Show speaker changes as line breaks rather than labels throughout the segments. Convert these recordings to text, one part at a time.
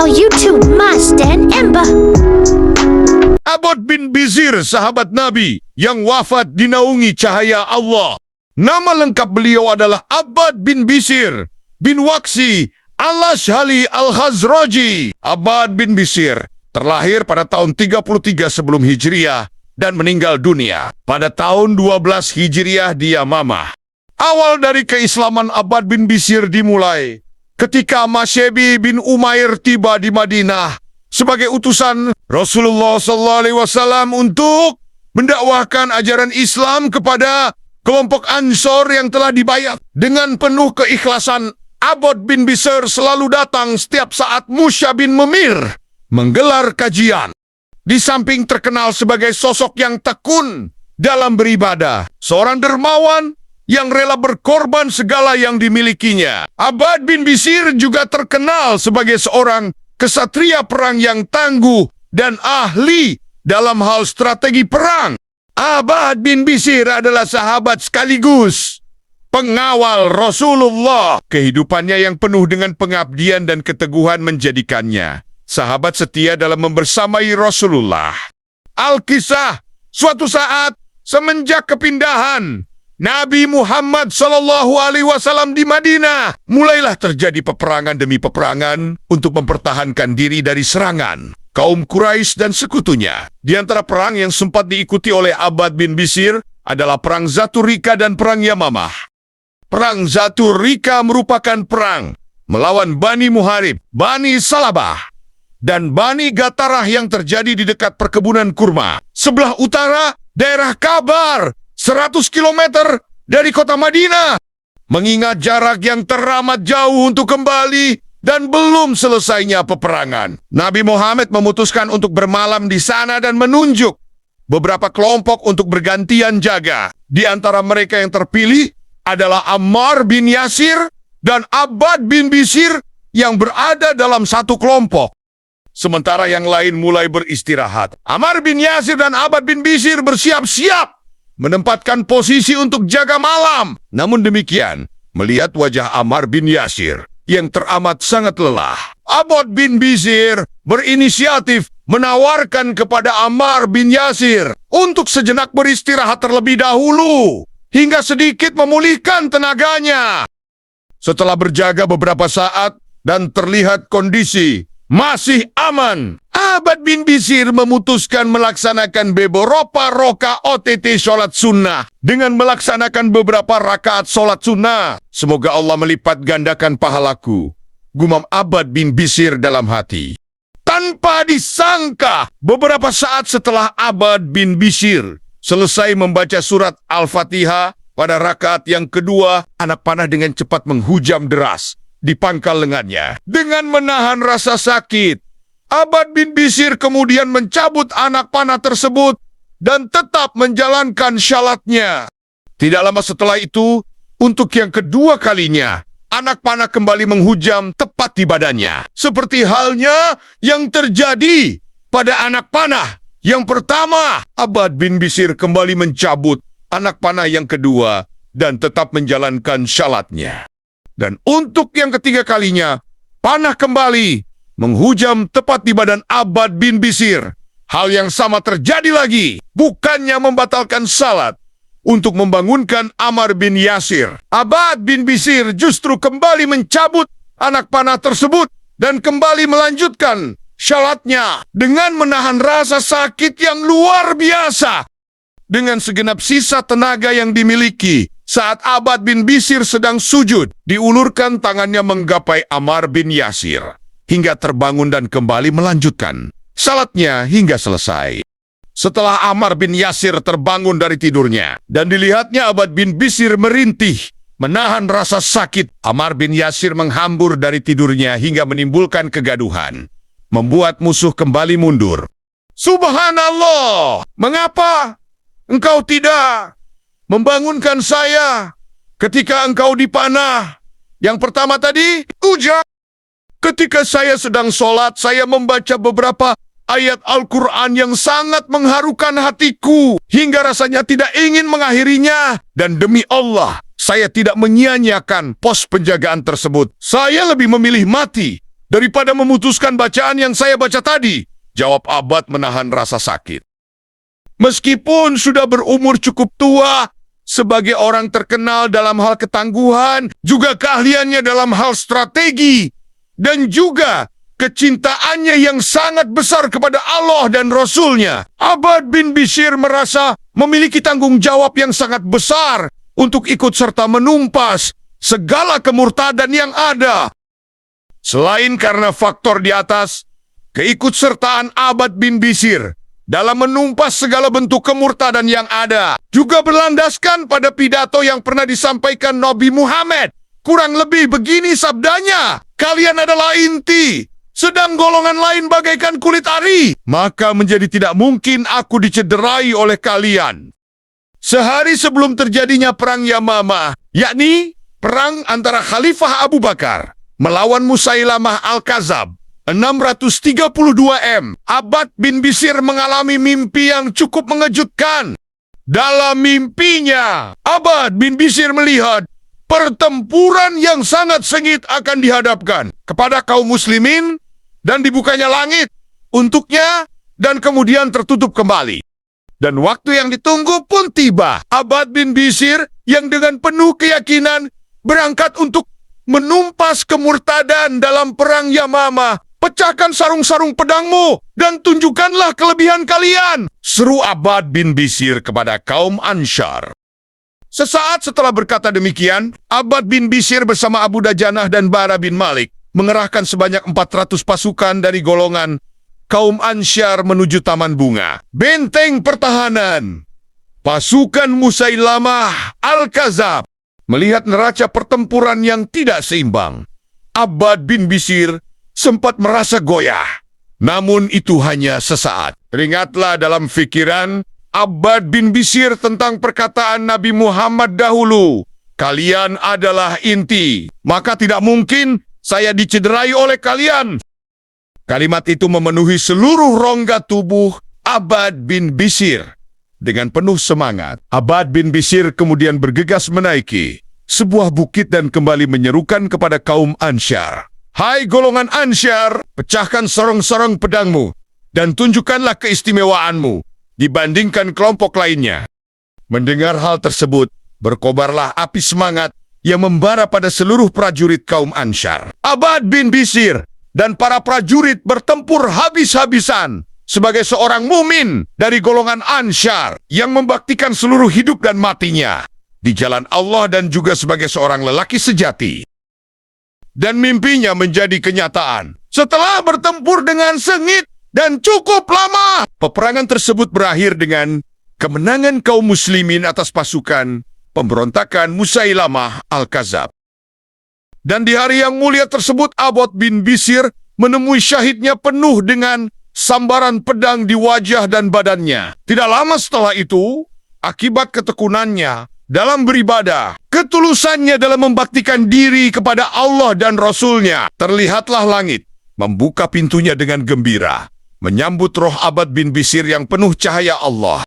channel YouTube Mas dan Ember.
Abbad bin Bisir, sahabat Nabi yang wafat dinaungi cahaya Allah. Nama lengkap beliau adalah Abbad bin Bisir bin Waqsi al-Ashhali al-Khazraji. Abbad bin Bisir terlahir pada tahun 33 sebelum Hijriah dan meninggal dunia pada tahun 12 Hijriah di Yamamah. Awal dari keislaman Abbad bin Bisir dimulai ketika Masyebi bin Umair tiba di Madinah sebagai utusan Rasulullah SAW untuk mendakwahkan ajaran Islam kepada kelompok Ansor yang telah dibayat. Dengan penuh keikhlasan, Abbad bin Bisir selalu datang setiap saat Musya bin Memir menggelar kajian. Di samping terkenal sebagai sosok yang tekun dalam beribadah, seorang dermawan yang rela berkorban segala yang dimilikinya, Abbad bin Bisir juga terkenal sebagai seorang kesatria perang yang tangguh dan ahli dalam hal strategi perang. Abbad bin Bisir adalah sahabat sekaligus pengawal Rasulullah. Kehidupannya yang penuh dengan pengabdian dan keteguhan menjadikannya sahabat setia dalam membersamai Rasulullah. Al-Kisah, suatu saat semenjak kepindahan Nabi Muhammad SAW di Madinah, mulailah terjadi peperangan demi peperangan untuk mempertahankan diri dari serangan kaum Quraisy dan sekutunya. Di antara perang yang sempat diikuti oleh Abbad bin Bisir adalah Perang Zatur Rika dan Perang Yamamah. Perang Zatur Rika merupakan perang melawan Bani Muharib, Bani Salabah, dan Bani Gatarah yang terjadi di dekat perkebunan kurma. Sebelah utara, daerah Kabar, 100 km dari kota Madinah. Mengingat jarak yang teramat jauh untuk kembali dan belum selesainya peperangan, Nabi Muhammad memutuskan untuk bermalam di sana dan menunjuk beberapa kelompok untuk bergantian jaga. Di antara mereka yang terpilih adalah Ammar bin Yasir dan Abbad bin Bisir yang berada dalam satu kelompok. Sementara yang lain mulai beristirahat. Ammar bin Yasir dan Abbad bin Bisir bersiap-siap menempatkan posisi untuk jaga malam. Namun demikian, melihat wajah Ammar bin Yasir yang teramat sangat lelah, Abbad bin Bisir berinisiatif menawarkan kepada Ammar bin Yasir untuk sejenak beristirahat terlebih dahulu hingga sedikit memulihkan tenaganya. Setelah berjaga beberapa saat dan terlihat kondisi masih aman, Abbad bin Bisir memutuskan melaksanakan beberapa rakaat sholat sunnah. Dengan melaksanakan beberapa rakaat sholat sunnah, semoga Allah melipat gandakan pahalaku, gumam Abbad bin Bisir dalam hati. Tanpa disangka, beberapa saat setelah Abbad bin Bisir selesai membaca surat Al-Fatihah pada rakaat yang kedua, anak panah dengan cepat menghujam deras di pangkal lengannya. Dengan menahan rasa sakit, Abbad bin Bisir kemudian mencabut anak panah tersebut dan tetap menjalankan syalatnya. Tidak lama setelah itu, untuk yang kedua kalinya, anak panah kembali menghujam tepat di badannya. Seperti halnya yang terjadi pada anak panah yang pertama, Abbad bin Bisir kembali mencabut anak panah yang kedua dan tetap menjalankan syalatnya. Dan untuk yang ketiga kalinya, panah kembali menghujam tepat di badan Abbad bin Bisir. Hal yang sama terjadi lagi. Bukannya membatalkan salat untuk membangunkan Ammar bin Yasir, Abbad bin Bisir justru kembali mencabut anak panah tersebut dan kembali melanjutkan syalatnya dengan menahan rasa sakit yang luar biasa. Dengan segenap sisa tenaga yang dimiliki, saat Abbad bin Bisir sedang sujud, diulurkan tangannya menggapai Ammar bin Yasir hingga terbangun dan kembali melanjutkan salatnya hingga selesai. Setelah Ammar bin Yasir terbangun dari tidurnya dan dilihatnya Abbad bin Bisir merintih menahan rasa sakit, Ammar bin Yasir menghambur dari tidurnya hingga menimbulkan kegaduhan, membuat musuh kembali mundur. Subhanallah, mengapa engkau tidak membangunkan saya ketika engkau dipanah? Yang pertama tadi, ujar, ketika saya sedang sholat, saya membaca beberapa ayat Al-Quran yang sangat mengharukan hatiku, hingga rasanya tidak ingin mengakhirinya. Dan demi Allah, saya tidak menyia-nyiakan pos penjagaan tersebut. Saya lebih memilih mati daripada memutuskan bacaan yang saya baca tadi, jawab Abbad menahan rasa sakit. Meskipun sudah berumur cukup tua, sebagai orang terkenal dalam hal ketangguhan, juga keahliannya dalam hal strategi, dan juga kecintaannya yang sangat besar kepada Allah dan Rasul-Nya, Abbad bin Bishr merasa memiliki tanggung jawab yang sangat besar untuk ikut serta menumpas segala kemurtadan yang ada. Selain karena faktor di atas, keikutsertaan Abbad bin Bishr dalam menumpas segala bentuk kemurtadan yang ada juga berlandaskan pada pidato yang pernah disampaikan Nabi Muhammad. Kurang lebih begini sabdanya, "Kalian adalah inti, sedang golongan lain bagaikan kulit ari. Maka menjadi tidak mungkin aku dicederai oleh kalian." Sehari sebelum terjadinya perang Yamamah, yakni perang antara Khalifah Abu Bakar melawan Musailamah Al-Kadzab, 632 M, Abbad bin Bishr mengalami mimpi yang cukup mengejutkan. Dalam mimpinya, Abbad bin Bishr melihat pertempuran yang sangat sengit akan dihadapkan kepada kaum muslimin dan dibukanya langit untuknya dan kemudian tertutup kembali. Dan waktu yang ditunggu pun tiba. Abbad bin Bishr yang dengan penuh keyakinan berangkat untuk menumpas kemurtadan dalam perang Yamamah. "Pecahkan sarung-sarung pedangmu dan tunjukkanlah kelebihan kalian," seru Abbad bin Bishr kepada kaum Ansyar. Sesaat setelah berkata demikian, Abbad bin Bishr bersama Abu Dajanah dan Bara bin Malik mengerahkan sebanyak 400 pasukan dari golongan kaum Ansyar menuju Taman Bunga, benteng pertahanan. Pasukan Musailamah Al-Kadzab melihat neraca pertempuran yang tidak seimbang. Abbad bin Bishr sempat merasa goyah. Namun itu hanya sesaat. Teringatlah dalam fikiran Abbad bin Bishr tentang perkataan Nabi Muhammad dahulu, "Kalian adalah inti, maka tidak mungkin saya dicederai oleh kalian." Kalimat itu memenuhi seluruh rongga tubuh Abbad bin Bishr. Dengan penuh semangat, Abbad bin Bishr kemudian bergegas menaiki sebuah bukit dan kembali menyerukan kepada kaum Ansyar, "Hai golongan Ansyar, pecahkan sorong-sorong pedangmu dan tunjukkanlah keistimewaanmu dibandingkan kelompok lainnya." Mendengar hal tersebut, berkobarlah api semangat yang membara pada seluruh prajurit kaum Ansyar. Abbad bin Bishr dan para prajurit bertempur habis-habisan sebagai seorang mumin dari golongan Ansyar yang membaktikan seluruh hidup dan matinya di jalan Allah dan juga sebagai seorang lelaki sejati. Dan mimpinya menjadi kenyataan. Setelah bertempur dengan sengit dan cukup lama, peperangan tersebut berakhir dengan kemenangan kaum muslimin atas pasukan pemberontakan Musailamah Al-Kadzab. Dan di hari yang mulia tersebut, Abbad bin Bishr menemui syahidnya penuh dengan sambaran pedang di wajah dan badannya. Tidak lama setelah itu, akibat ketekunannya dalam beribadah, ketulusannya dalam membaktikan diri kepada Allah dan Rasul-Nya, terlihatlah langit membuka pintunya dengan gembira, menyambut roh Abbad bin Bishr yang penuh cahaya Allah.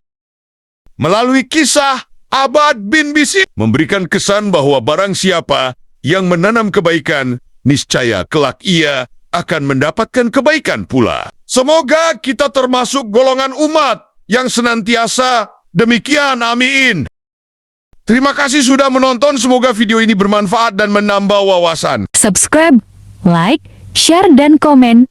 Melalui kisah, Abbad bin Bishr memberikan kesan bahwa barang siapa yang menanam kebaikan, niscaya kelak ia akan mendapatkan kebaikan pula. Semoga kita termasuk golongan umat yang senantiasa demikian, amin. Terima kasih sudah menonton, semoga video ini bermanfaat dan menambah wawasan.
Subscribe, like, share, dan komen